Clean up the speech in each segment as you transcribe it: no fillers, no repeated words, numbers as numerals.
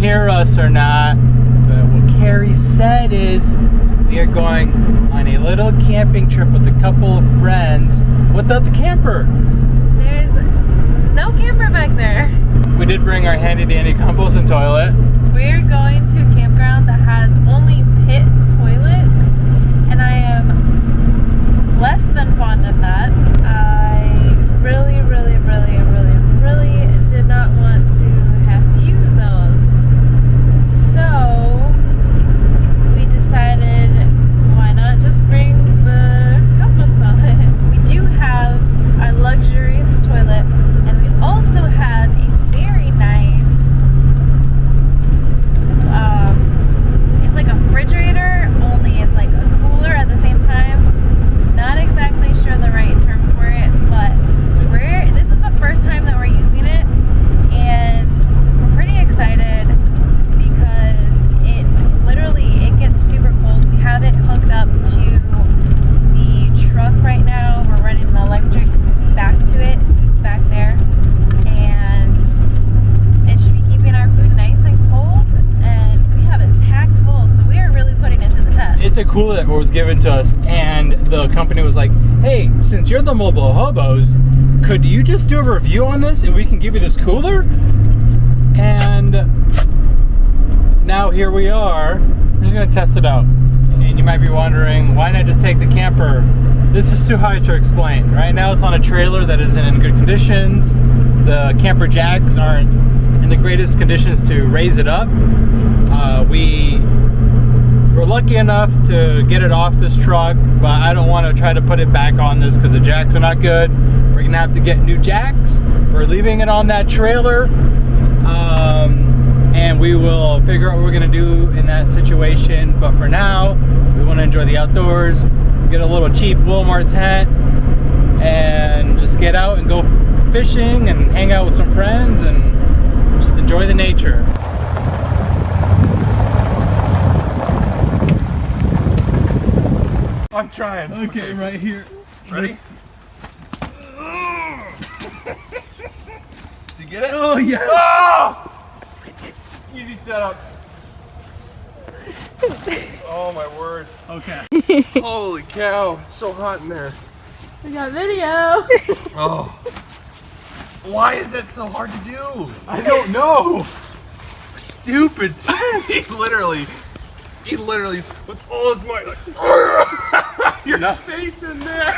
hear us or not, but what Kari said is we are going on a little camping trip with a couple of friends without the camper. There's no camper back there. We did bring our handy dandy composting toilet. We're going to a campground that has only pit toilets, and I am less than fond of that. I really did not want to have to use those. So we decided, why not just bring the compost toilet? We do have our luxurious toilet, and we also have a very nice, it's like a refrigerator, only it's like a cooler at the same time. Not exactly sure the right term for it, but this is the first time that we're using it, and we're pretty excited because it gets super cold. We have it hooked up to the truck right now. We're running the electric back to it. It's back there, and it should be keeping our food nice and cold, and we have it packed full, so we are really putting it to the test. It's a cooler that was given to us, and the company was like, hey, since you're the mobile hobos, could you just do a review on this and we can give you this cooler? And now here we are. We're just gonna test it out. And you might be wondering, why not just take the camper? This is too high to explain. Right now it's on a trailer that isn't in good conditions. The camper jacks aren't in the greatest conditions to raise it up. We're lucky enough to get it off this truck, but I don't want to try to put it back on this because the jacks are not good. We're gonna have to get new jacks. We're leaving it on that trailer, and we will figure out what we're gonna do in that situation. But for now, we want to enjoy the outdoors, get a little cheap Walmart tent, and just get out and go fishing and hang out with some friends and just enjoy the nature. I'm trying. Okay, right here. Ready? Did you get it? Oh, yeah. Oh! Easy setup. Oh my word. Okay. Holy cow, it's so hot in there. We got video. Oh. Why is that so hard to do? I don't know. It's stupid. He literally, with all his might, like, your face in there.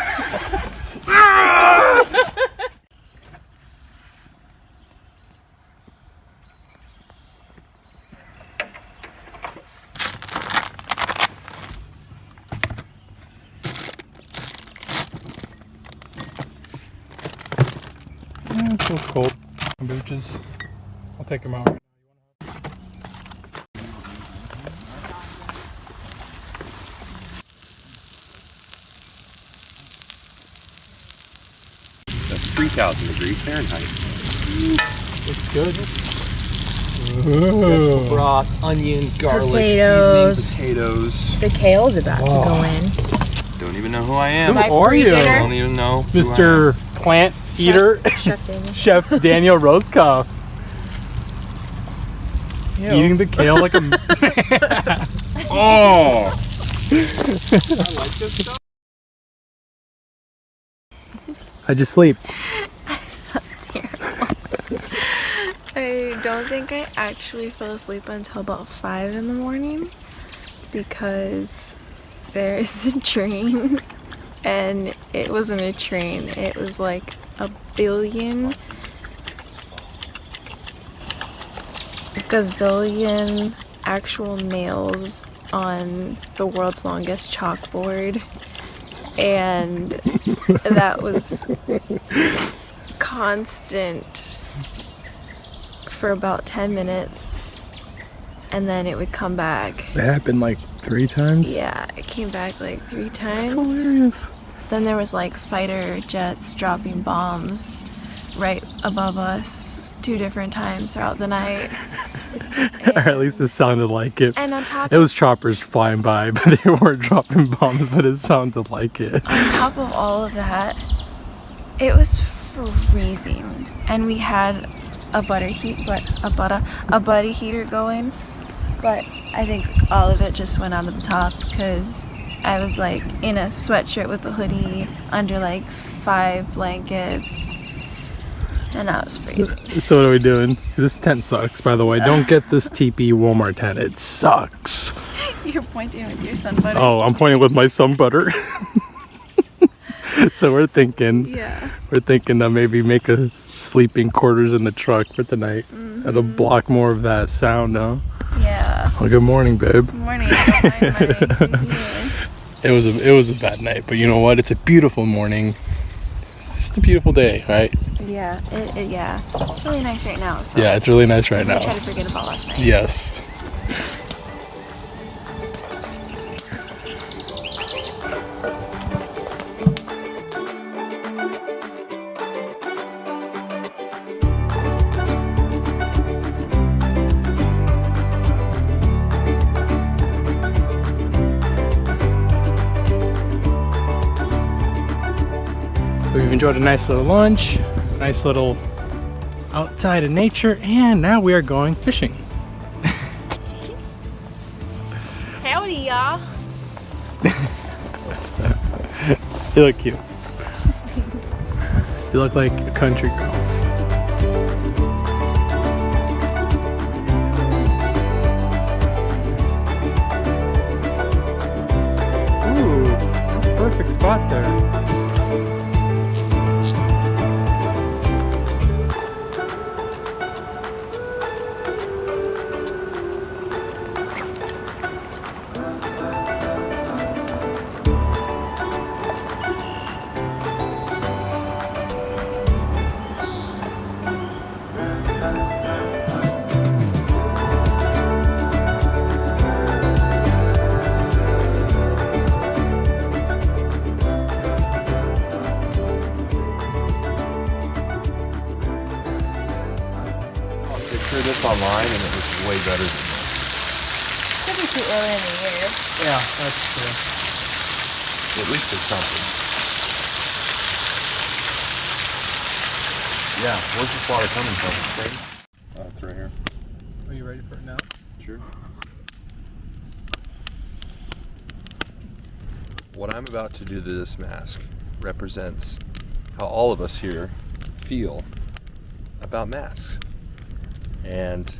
It's so cold. Booches. I'll take them out. That's 3,000 degrees Fahrenheit. Looks good. Vegetable broth, onion, garlic, Potatoes. seasoning, potatoes. The kale's about to go in. Don't even know who I am. Who are you? I don't even know. Mr. Plant Eater, Chef Daniel. Chef Daniel Roskoff. Eating the kale like a... Oh! I like this stuff. How'd you sleep? I'm so terrible. I don't think I actually fell asleep until about 5 in the morning because there is a train, and it wasn't a train, it was like a gazillion actual nails on the world's longest chalkboard, and that was constant for about 10 minutes, and then it would come back. It happened like 3 times? Yeah, it came back like 3 times. That's hilarious. Then there was like fighter jets dropping bombs right above us 2 different times throughout the night. Or at least it sounded like it. And on top It was choppers flying by, but they weren't dropping bombs, but it sounded like it. on top of all of that, it was freezing. And we had buddy heater going, but I think all of it just went out of the top because I was like in a sweatshirt with a hoodie under like 5 blankets, and I was freezing. So what are we doing? This tent sucks, by the way. Don't get this Teepee Walmart tent. It sucks. You're pointing with your sun butter. Oh, I'm pointing with my sun butter. So we're thinking to maybe make a sleeping quarters in the truck for tonight. It'll block more of that sound, no? Yeah. Well, good morning, babe. Good morning. It was a bad night, but you know what? It's a beautiful morning. It's just a beautiful day, right? Yeah. Yeah. It's really nice right now. So yeah, it's really nice right now. I try to forget about last night. Yes. We've enjoyed a nice little lunch, nice little outside of nature, and now we are going fishing. Howdy, y'all. You look cute. You look like a country girl. Ooh, that's a perfect spot there. This online and it was way better than this. Could be too early in the year. Yeah, that's true. At least it's something. Yeah, where's this water coming from? Spring? It's right here. Are you ready for it now? Sure. What I'm about to do to this mask represents how all of us here feel about masks. And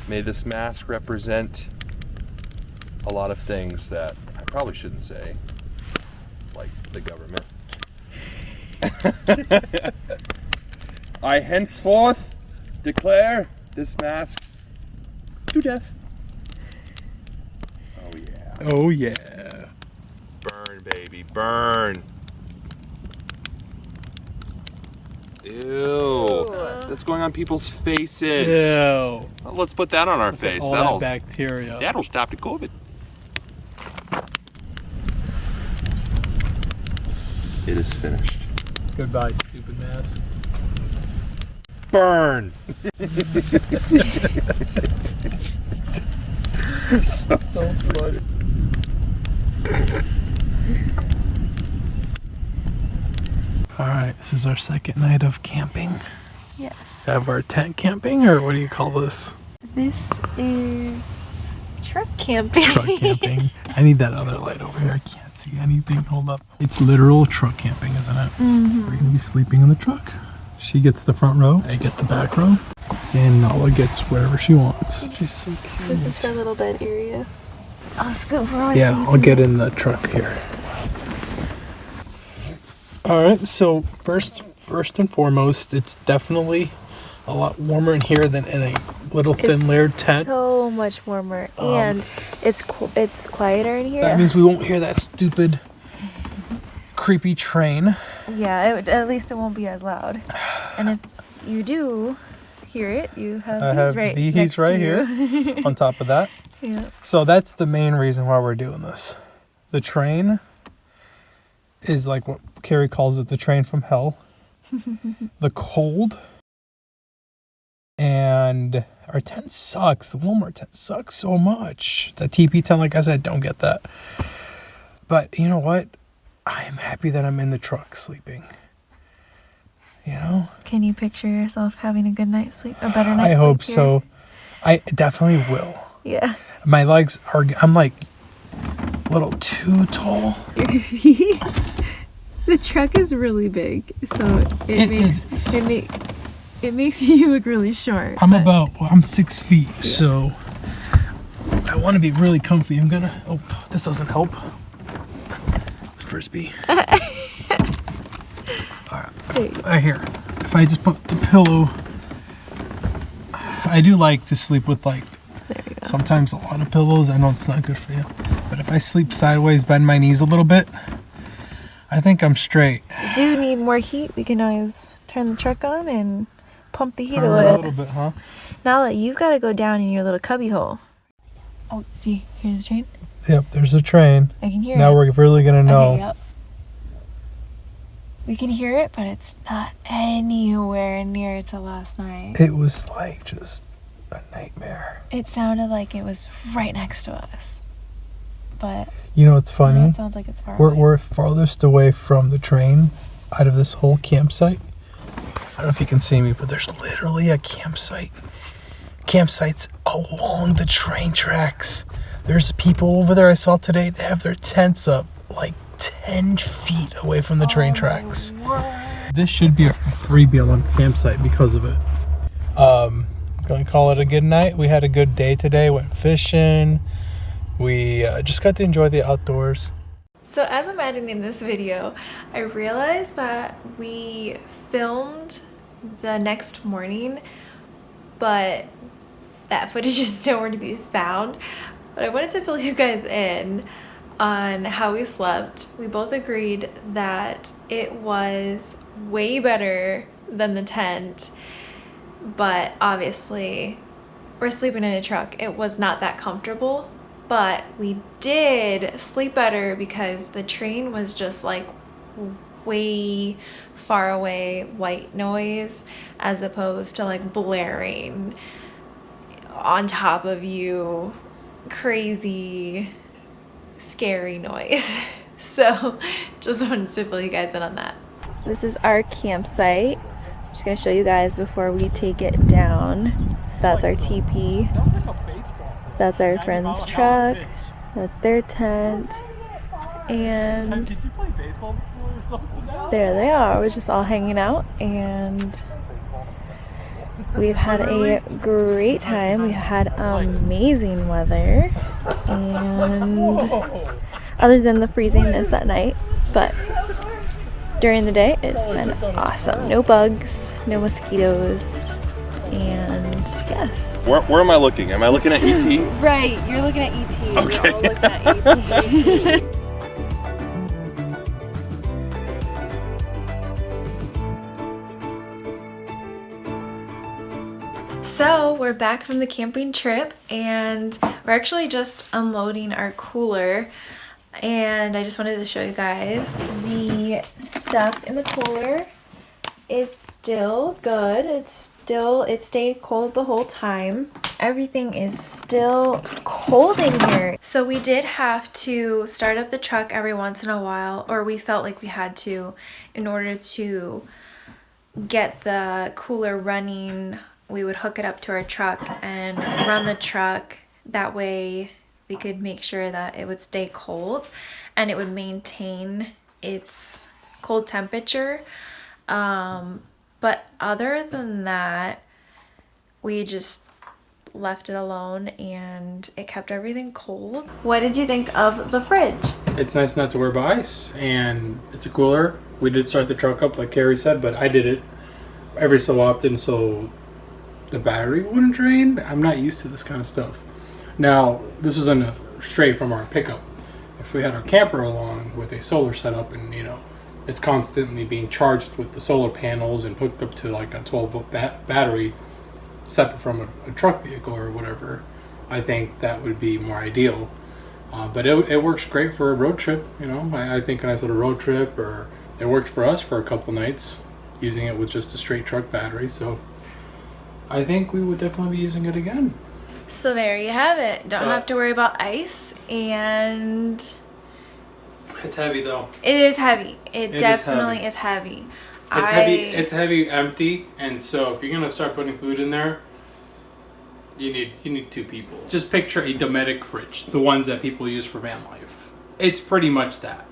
may this mask represent a lot of things that I probably shouldn't say, like the government. I henceforth declare this mask to death. Oh yeah. Oh yeah. Burn, baby, burn. Ew. That's going on people's faces. Ew. Well, let's put that on our face. All that bacteria. That'll stop the COVID. It is finished. Goodbye, stupid mask. Burn. So funny. All right, this is our second night of camping. Yes. Have our tent camping, or what do you call this? This is truck camping. Truck camping. I need that other light over here. I can't see anything. Hold up. It's literal truck camping, isn't it? Mm-hmm. We're gonna be sleeping in the truck. She gets the front row. I get the back row. And Nala gets wherever she wants. She's so cute. This is her little bed area. I'll scoot forward. Yeah, so you I'll can- get in the truck here. All right, so first and foremost, it's definitely a lot warmer in here than in a little thin layered tent. So much warmer, and it's quieter in here. That means we won't hear that stupid, creepy train. Yeah, at least it won't be as loud. And if you do hear it, you have I these have right these next right to here you. on top of that. Yeah. So that's the main reason why we're doing this. The train is like what Kari calls it, the train from hell. The cold. And our tent sucks. The Walmart tent sucks so much. The Teepee tent, like I said, don't get that. But you know what? I am happy that I'm in the truck sleeping. You know? Can you picture yourself having a good night's sleep? A better night's sleep? I hope here? so. I definitely will. Yeah. My legs are, I'm like a little too tall. The truck is really big, so it makes you look really short. I'm 6 feet, so I want to be really comfy. Oh, this doesn't help. Frisbee. All right, here. If I just put the pillow, I do like to sleep with like sometimes a lot of pillows. I know it's not good for you, but if I sleep sideways, bend my knees a little bit, I think I'm straight. Do you need more heat? We can always turn the truck on and pump the heat A little bit, huh? Now that you've got to go down in your little cubby hole. Oh, see, here's the train. Yep, there's a train. I can hear it. Now we're really gonna know. Okay, yep. We can hear it, but it's not anywhere near to last night. It was like just a nightmare. It sounded like it was right next to us. But you know, it's funny. it sounds like it's far away. We're farthest away from the train out of this whole campsite. I don't know if you can see me, but there's literally a campsites along the train tracks. There's people over there I saw today. They have their tents up like 10 feet away from the train tracks. This should be a free BLM campsite because of it. Going to call it a good night. We had a good day today. Went fishing. We just got to enjoy the outdoors. So as I'm editing this video, I realized that we filmed the next morning, but that footage is nowhere to be found. But I wanted to fill you guys in on how we slept. We both agreed that it was way better than the tent, but obviously we're sleeping in a truck. It was not that comfortable, but we did sleep better because the train was just like way far away white noise as opposed to like blaring on top of you crazy scary noise. So just wanted to fill you guys in on that. This is our campsite. I'm just gonna show you guys before we take it down. That's our teepee. That's our friend's truck. That's their tent. And Did you play baseball before or something? there they are. We're just all hanging out and we've had a great time. We had amazing weather, and other than the freezingness at night, but during the day it's been awesome. No bugs, no mosquitoes, and yes. Where am I looking? Am I looking at ET? Right, you're looking at ET. Okay. We're all looking at ET. So we're back from the camping trip and we're actually just unloading our cooler, and I just wanted to show you guys the stuff in the cooler is still good. It stayed cold the whole time. Everything is still cold in here. So we did have to start up the truck every once in a while, or we felt like we had to, in order to get the cooler running. We would hook it up to our truck and run the truck. That way we could make sure that it would stay cold and it would maintain its cold temperature. But other than that, we just left it alone and it kept everything cold. What did you think of the fridge? It's nice not to wear ice, and it's a cooler. We did start the truck up like Kari said, but I did it every so often so the battery wouldn't drain. I'm not used to this kind of stuff. Now, this was straight from our pickup. If we had our camper along with a solar setup and, you know, it's constantly being charged with the solar panels and hooked up to like a 12-volt battery separate from a truck vehicle or whatever, I think that would be more ideal. But it works great for a road trip, you know. I think a nice little road trip, or it worked for us for a couple nights using it with just a straight truck battery. So I think we would definitely be using it again. So there you have it. Don't have to worry about ice, and it's heavy though. it is heavy. It definitely is heavy. It's heavy, empty, and so if you're gonna start putting food in there, you need 2 people. Just picture a Dometic fridge, the ones that people use for van life. It's pretty much that.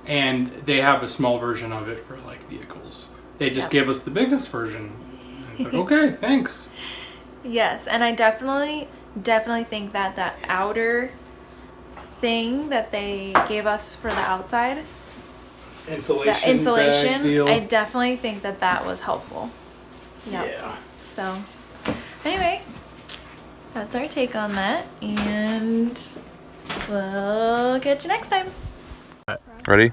And they have a small version of it for like vehicles. They just gave us the biggest version. And it's like, okay, thanks. Yes, and I definitely think that outer thing that they gave us for the outside, Insulation. that insulation, bag deal. I definitely think that was helpful. Yep. Yeah. So, anyway, that's our take on that, and we'll catch you next time. Ready?